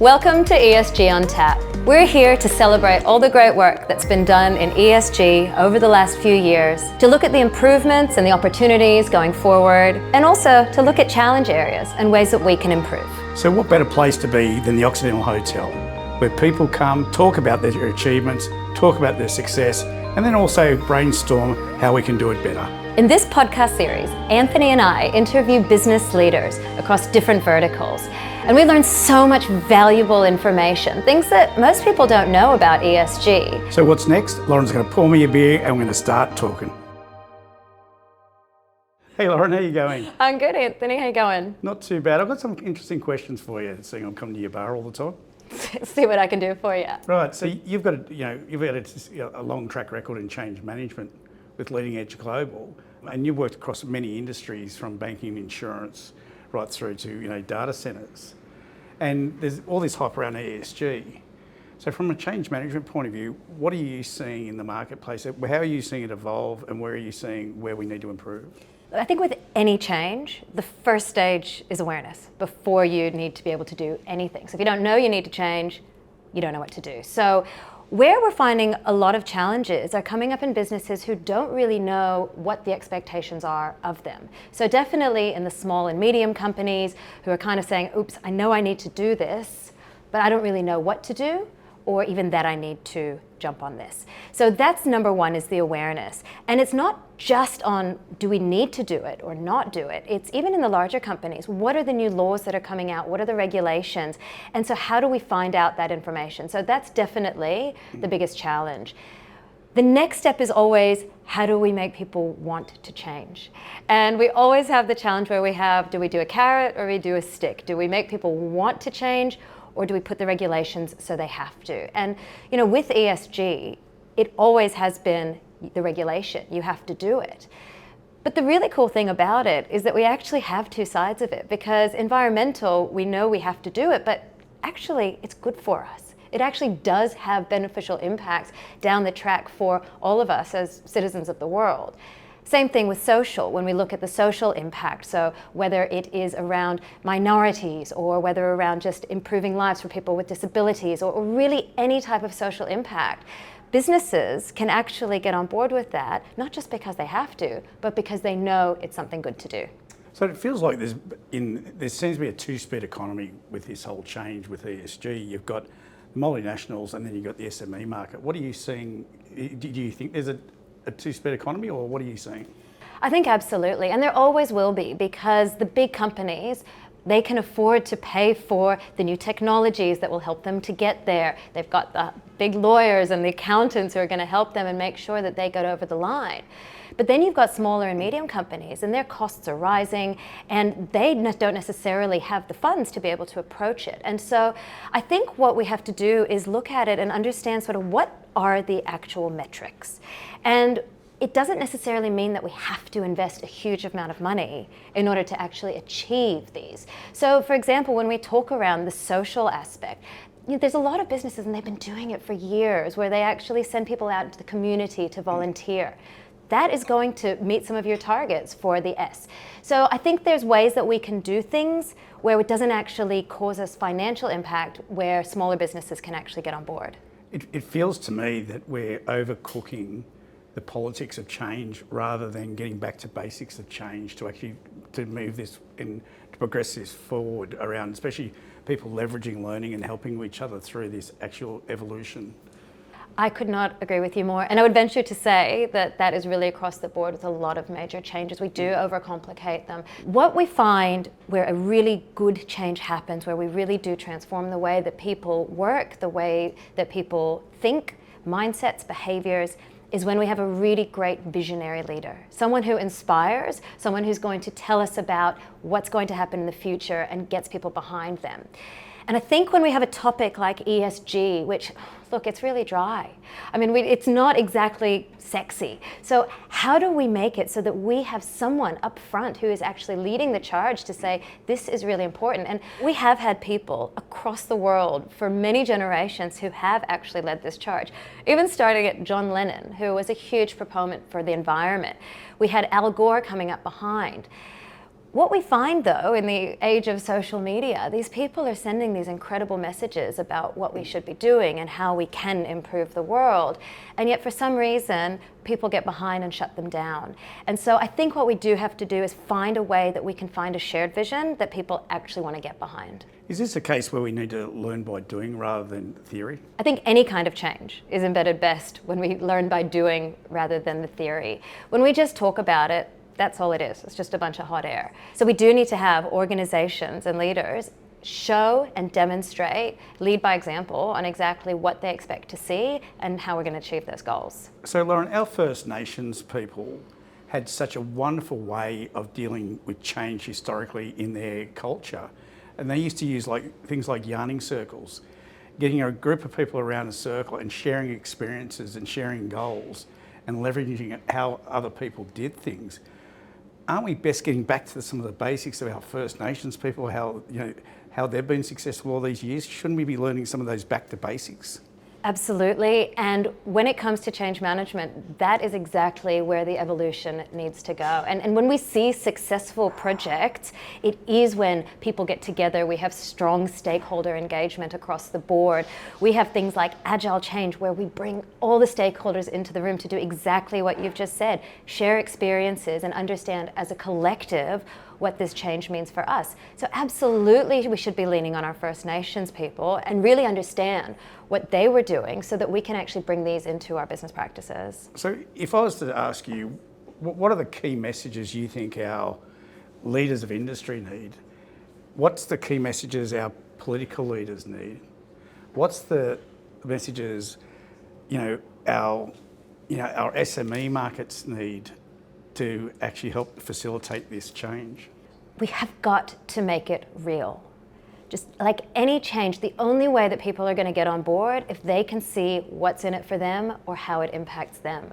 Welcome to ESG On Tap. We're here to celebrate all the great work that's been done in ESG over the last few years, to look at the improvements and the opportunities going forward, and also to look at challenge areas and ways that we can improve. So what better place to be than the Occidental Hotel, where people come, talk about their achievements, talk about their success, and then also brainstorm how we can do it better. In this podcast series, Anthony and I interview business leaders across different verticals, and we learn so much valuable information, things that most people don't know about ESG. So what's next? Lauren's going to pour me a beer and we're going to start talking. Hey Lauren, how are you going? I'm good, Anthony. How you going? Not too bad. I've got some interesting questions for you, seeing I'm coming to your bar all the time. See what I can do for you. Right. So you've got a long track record in change management with Leading Edge Global, and you've worked across many industries, from banking, insurance, right through to data centres. And there's all this hype around ESG. So from a change management point of view, what are you seeing in the marketplace? How are you seeing it evolve, and where are you seeing where we need to improve? I think with any change, the first stage is awareness before you need to be able to do anything. So if you don't know you need to change, you don't know what to do. So where we're finding a lot of challenges are coming up in businesses who don't really know what the expectations are of them. So definitely in the small and medium companies who are kind of saying, oops, I know I need to do this, but I don't really know what to do, or even that I need to jump on this. So that's number one, is the awareness. And it's not just on, do we need to do it or not do it? It's even in the larger companies. What are the new laws that are coming out? What are the regulations? And so how do we find out that information? So that's definitely the biggest challenge. The next step is always, how do we make people want to change? And we always have the challenge where we have, do we do a carrot or we do a stick? Do we make people want to change, or do we put the regulations so they have to? And with ESG, it always has been the regulation. You have to do it. But the really cool thing about it is that we actually have two sides of it, because environmental, we know we have to do it, but actually it's good for us. It actually does have beneficial impacts down the track for all of us as citizens of the world. Same thing with social, when we look at the social impact. So whether it is around minorities, or whether around just improving lives for people with disabilities, or really any type of social impact, businesses can actually get on board with that, not just because they have to, but because they know it's something good to do. So it feels like there seems to be a two-speed economy with this whole change with ESG. You've got multinationals and then you've got the SME market. What are you seeing? Do you think there's a two-speed economy, or what are you seeing? I think absolutely, and there always will be, because the big companies, they can afford to pay for the new technologies that will help them to get there. They've got the big lawyers and the accountants who are going to help them and make sure that they get over the line. But then you've got smaller and medium companies, and their costs are rising, and they don't necessarily have the funds to be able to approach it. And so I think what we have to do is look at it and understand sort of what are the actual metrics. And it doesn't necessarily mean that we have to invest a huge amount of money in order to actually achieve these. So for example, when we talk around the social aspect, there's a lot of businesses, and they've been doing it for years, where they actually send people out into the community to volunteer. That is going to meet some of your targets for the S. So I think there's ways that we can do things where it doesn't actually cause us financial impact, where smaller businesses can actually get on board. It feels to me that we're overcooking the politics of change rather than getting back to basics of change to move this to progress this forward around, especially people leveraging learning and helping each other through this actual evolution. I could not agree with you more. And I would venture to say that that is really across the board with a lot of major changes. We do overcomplicate them. What we find where a really good change happens, where we really do transform the way that people work, the way that people think, mindsets, behaviors, is when we have a really great visionary leader. Someone who inspires, someone who's going to tell us about what's going to happen in the future and gets people behind them. And I think when we have a topic like ESG, which, look, it's really dry. I mean, it's not exactly sexy. So how do we make it so that we have someone up front who is actually leading the charge to say, this is really important? And we have had people across the world for many generations who have actually led this charge, even starting at John Lennon, who was a huge proponent for the environment. We had Al Gore coming up behind. What we find, though, in the age of social media, these people are sending these incredible messages about what we should be doing and how we can improve the world. And yet, for some reason, people get behind and shut them down. And so I think what we do have to do is find a way that we can find a shared vision that people actually want to get behind. Is this a case where we need to learn by doing rather than theory? I think any kind of change is embedded best when we learn by doing rather than the theory. When we just talk about it, that's all it is. It's just a bunch of hot air. So we do need to have organizations and leaders show and demonstrate, lead by example on exactly what they expect to see and how we're going to achieve those goals. So Lauren, our First Nations people had such a wonderful way of dealing with change historically in their culture. And they used to use things like yarning circles, getting a group of people around a circle and sharing experiences and sharing goals and leveraging how other people did things. Aren't we best getting back to some of the basics of our First Nations people, how they've been successful all these years? Shouldn't we be learning some of those back to basics? Absolutely. And when it comes to change management, that is exactly where the evolution needs to go. And when we see successful projects, it is when people get together. We have strong stakeholder engagement across the board. We have things like agile change, where we bring all the stakeholders into the room to do exactly what you've just said, share experiences and understand as a collective what this change means for us. So absolutely we should be leaning on our First Nations people and really understand what they were doing so that we can actually bring these into our business practices. So if I was to ask you, what are the key messages you think our leaders of industry need? What's the key messages our political leaders need? What's the messages our SME markets need to actually help facilitate this change? We have got to make it real. Just like any change, the only way that people are going to get on board if they can see what's in it for them or how it impacts them.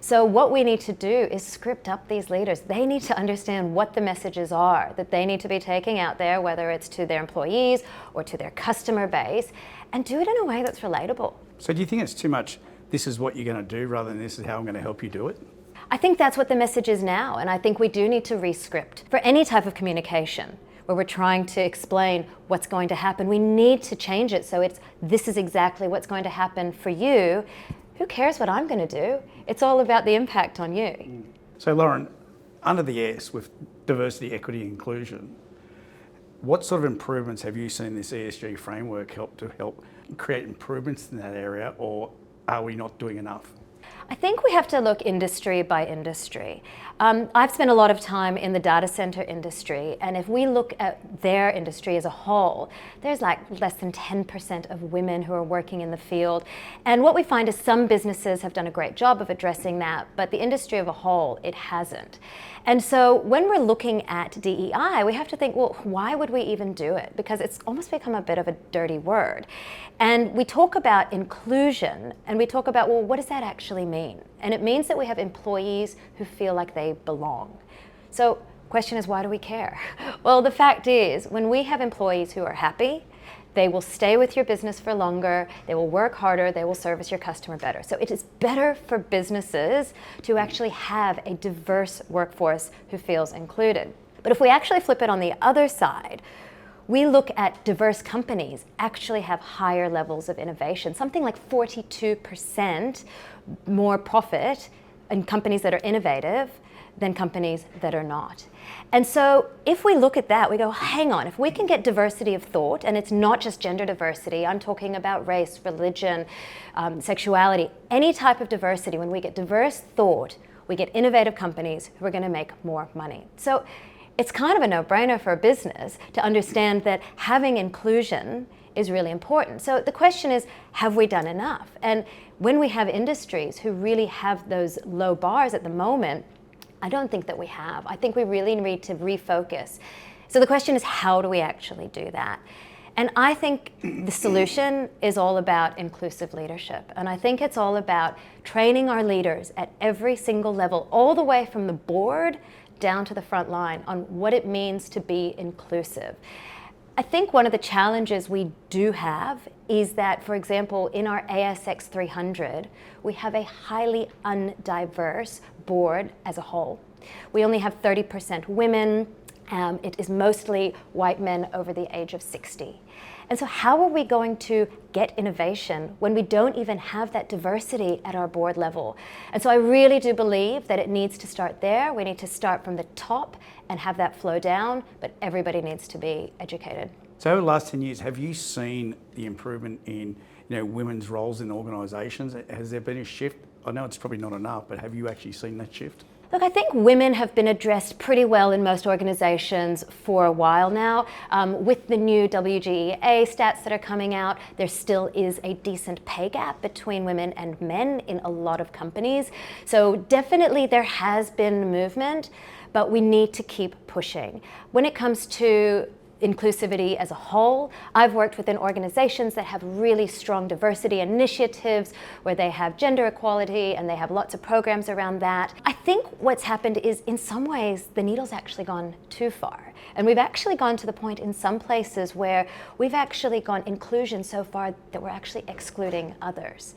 So what we need to do is script up these leaders. They need to understand what the messages are that they need to be taking out there, whether it's to their employees or to their customer base, and do it in a way that's relatable. So do you think it's too much, this is what you're going to do, rather than this is how I'm going to help you do it? I think that's what the message is now, and I think we do need to re-script. For any type of communication where we're trying to explain what's going to happen, we need to change it so this is exactly what's going to happen for you. Who cares what I'm going to do? It's all about the impact on you. So Lauren, under the S with diversity, equity, inclusion, what sort of improvements have you seen this ESG framework help create improvements in that area, or are we not doing enough? I think we have to look industry by industry. I've spent a lot of time in the data center industry, and if we look at their industry as a whole, there's like less than 10% of women who are working in the field. And what we find is some businesses have done a great job of addressing that, but the industry of a whole, it hasn't. And so when we're looking at DEI, we have to think, well, why would we even do it? Because it's almost become a bit of a dirty word. And we talk about inclusion, and we talk about, well, what does that actually mean? And it means that we have employees who feel like they belong. So question is, why do we care? Well, the fact is, when we have employees who are happy, they will stay with your business for longer, they will work harder, they will service your customer better. So it is better for businesses to actually have a diverse workforce who feels included. But if we actually flip it on the other side, we look at diverse companies actually have higher levels of innovation, something like 42% more profit in companies that are innovative than companies that are not. And so if we look at that, we go, hang on, if we can get diversity of thought, and it's not just gender diversity, I'm talking about race, religion, sexuality, any type of diversity, when we get diverse thought, we get innovative companies who are going to make more money. So it's kind of a no-brainer for a business to understand that having inclusion is really important. So the question is, have we done enough? And when we have industries who really have those low bars at the moment, I don't think that we have. I think we really need to refocus. So the question is, how do we actually do that? And I think the solution is all about inclusive leadership. And I think it's all about training our leaders at every single level, all the way from the board down to the front line, on what it means to be inclusive. I think one of the challenges we do have is that, for example, in our ASX 300, we have a highly undiverse board as a whole. We only have 30% women, It is mostly white men over the age of 60. And so how are we going to get innovation when we don't even have that diversity at our board level? And so I really do believe that it needs to start there. We need to start from the top and have that flow down, but everybody needs to be educated. So over the last 10 years, have you seen the improvement in women's roles in organisations? Has there been a shift? I know it's probably not enough, but have you actually seen that shift? Look, I think women have been addressed pretty well in most organizations for a while now. With the new WGEA stats that are coming out, there still is a decent pay gap between women and men in a lot of companies. So definitely there has been movement, but we need to keep pushing. When it comes to inclusivity as a whole, I've worked within organizations that have really strong diversity initiatives where they have gender equality and they have lots of programs around that. I think what's happened is in some ways the needle's actually gone too far. And we've actually gone to the point in some places where we've actually gone inclusion so far that we're actually excluding others.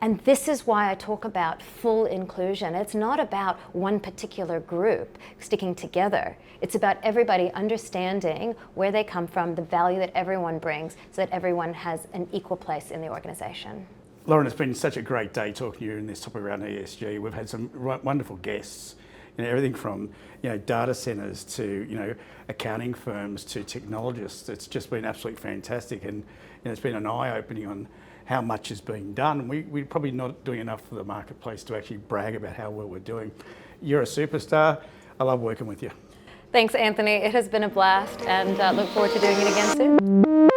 And this is why I talk about full inclusion. It's not about one particular group sticking together. It's about everybody understanding where they come from, the value that everyone brings, so that everyone has an equal place in the organization. Lauren, it's been such a great day talking to you in this topic around ESG. We've had some wonderful guests, everything from data centres to accounting firms to technologists. It's just been absolutely fantastic, and it's been an eye-opening on how much is being done. We're probably not doing enough for the marketplace to actually brag about how well we're doing. You're a superstar. I love working with you. Thanks, Anthony. It has been a blast, and look forward to doing it again soon.